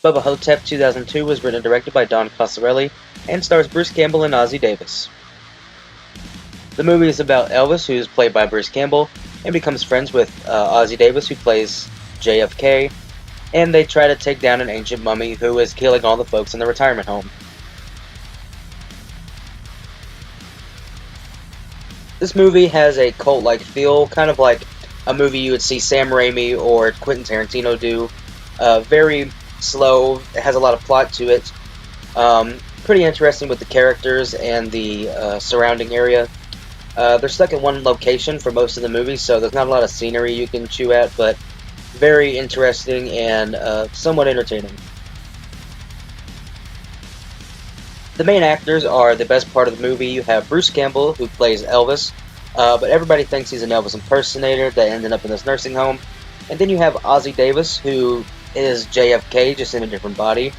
Bubba Ho-Tep 2002 was written and directed by Don Coscarelli and stars Bruce Campbell and Ozzie Davis. The movie is about Elvis, who is played by Bruce Campbell, and becomes friends with Ozzie Davis, who plays JFK, and they try to take down an ancient mummy who is killing all the folks in the retirement home. This movie has a cult-like feel, kind of like a movie you would see Sam Raimi or Quentin Tarantino do. Very slow, it has a lot of plot to it. Pretty interesting with the characters and the surrounding area. They're stuck in one location for most of the movie, so there's not a lot of scenery you can chew at, but very interesting and somewhat entertaining. The main actors are the best part of the movie. You have Bruce Campbell, who plays Elvis, but everybody thinks he's an Elvis impersonator that ended up in this nursing home. And then you have Ozzie Davis, who is JFK, just in a different body.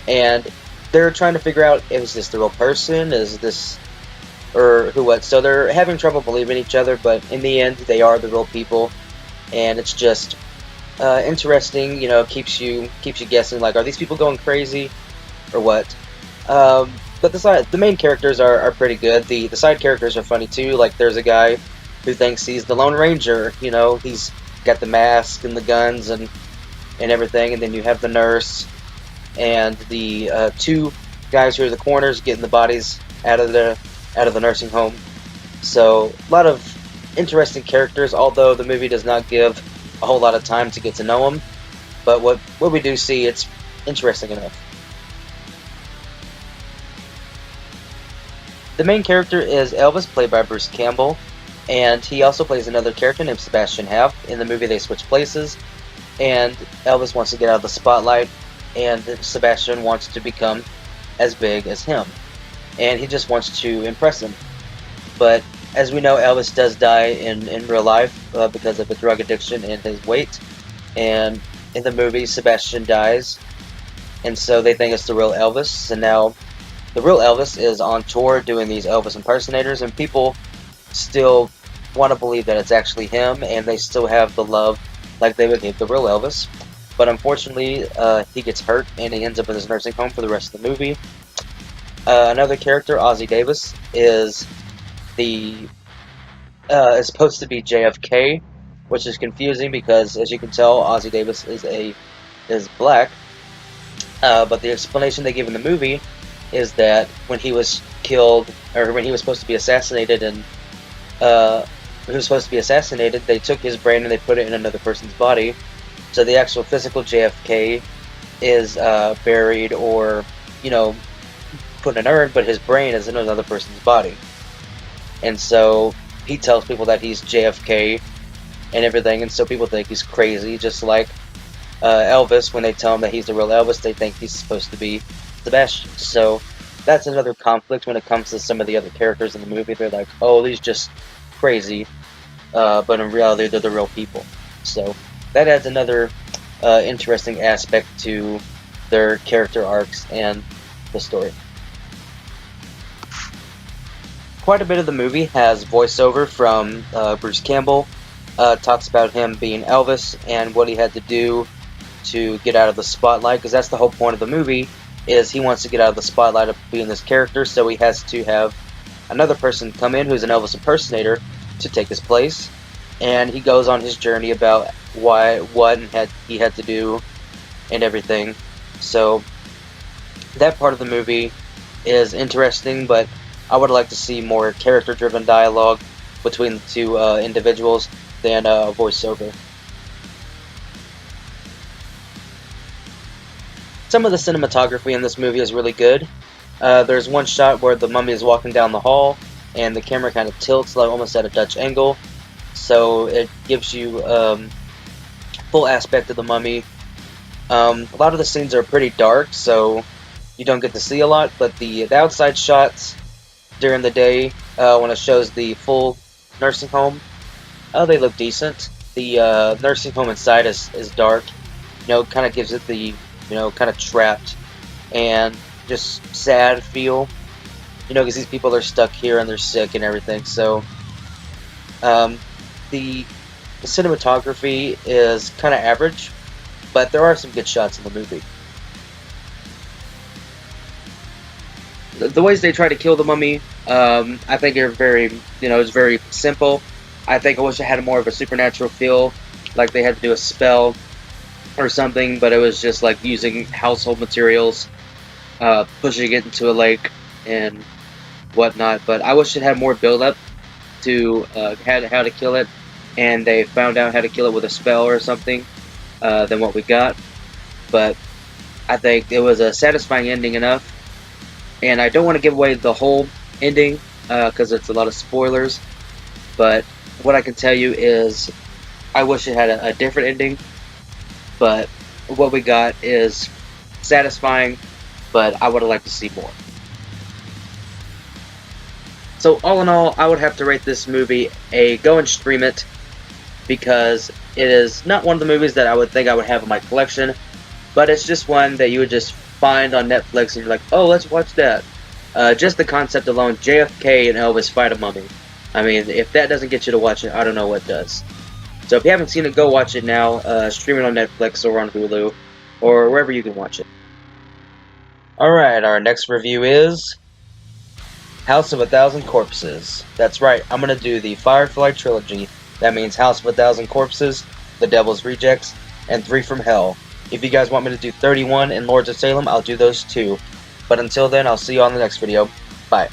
And they're trying to figure out, is this the real person? Is this... or who what? So they're having trouble believing each other, but in the end, they are the real people. And it's just interesting, you know, keeps you guessing, like, are these people going crazy? Or what? But the main characters are pretty good. The side characters are funny too. Like, there's a guy who thinks he's the Lone Ranger. You know, he's got the mask and the guns and everything. And then you have the nurse and the two guys who are the corners getting the bodies out of the nursing home. So a lot of interesting characters. Although the movie does not give a whole lot of time to get to know them, but what we do see, it's interesting enough. The main character is Elvis, played by Bruce Campbell, and he also plays another character named Sebastian Happ. In the movie, they switch places, and Elvis wants to get out of the spotlight, and Sebastian wants to become as big as him, and he just wants to impress him. But as we know, Elvis does die in real life because of a drug addiction and his weight, and in the movie, Sebastian dies, and so they think it's the real Elvis, and now the real Elvis is on tour doing these Elvis impersonators, and people still want to believe that it's actually him, and they still have the love like they would give the real Elvis. But unfortunately, he gets hurt, and he ends up in this nursing home for the rest of the movie. Another character, Ozzie Davis, is supposed to be JFK, which is confusing because, as you can tell, Ozzie Davis is black. But the explanation they give in the movie is that when he was killed, or when he was supposed to be assassinated, and they took his brain and they put it in another person's body. So the actual physical JFK is buried, or, you know, put in an urn, but his brain is in another person's body. And so he tells people that he's JFK and everything, and so people think he's crazy, just like Elvis. When they tell him that he's the real Elvis, they think he's supposed to be Sebastian. So that's another conflict when it comes to some of the other characters in the movie. They're like, oh, he's just crazy, but in reality, they're the real people. So that adds another interesting aspect to their character arcs and the story. Quite a bit of the movie has voiceover from Bruce Campbell. Talks about him being Elvis and what he had to do to get out of the spotlight, because that's the whole point of the movie, is he wants to get out of the spotlight of being this character, so he has to have another person come in who's an Elvis impersonator to take his place, and he goes on his journey about what he had to do and everything. So that part of the movie is interesting, but I would like to see more character-driven dialogue between the two individuals than voiceover. Some of the cinematography in this movie is really good. There's one shot where the mummy is walking down the hall, and the camera kind of tilts, like almost at a Dutch angle, so it gives you full aspect of the mummy. A lot of the scenes are pretty dark, so you don't get to see a lot, but the outside shots during the day, when it shows the full nursing home, they look decent. The nursing home inside is dark, you know, kind of gives it the, you know, kind of trapped and just sad feel, you know, because these people are stuck here and they're sick and everything. So the cinematography is kind of average, but there are some good shots in the movie. the ways they try to kill the mummy, I think are very, it's very simple. I think I wish it had more of a supernatural feel, like they had to do a spell or something, but it was just like using household materials, pushing it into a lake and whatnot. But I wish it had more build up to how to kill it, and they found out how to kill it with a spell or something than what we got. But I think it was a satisfying ending enough, and I don't want to give away the whole ending because it's a lot of spoilers. But what I can tell you is I wish it had a different ending, but what we got is satisfying, but I would have liked to see more. So all in all, I would have to rate this movie a go and stream it, because it is not one of the movies that I would think I would have in my collection, but it's just one that you would just find on Netflix and you're like, oh, let's watch that. Just the concept alone, JFK and Elvis fight a mummy. I mean, if that doesn't get you to watch it, I don't know what does. So if you haven't seen it, go watch it now. Stream it on Netflix or on Hulu or wherever you can watch it. Alright, our next review is House of a Thousand Corpses. That's right, I'm going to do the Firefly trilogy. That means House of a Thousand Corpses, The Devil's Rejects, and 3 from Hell. If you guys want me to do 31 and Lords of Salem, I'll do those too. But until then, I'll see you on the next video. Bye.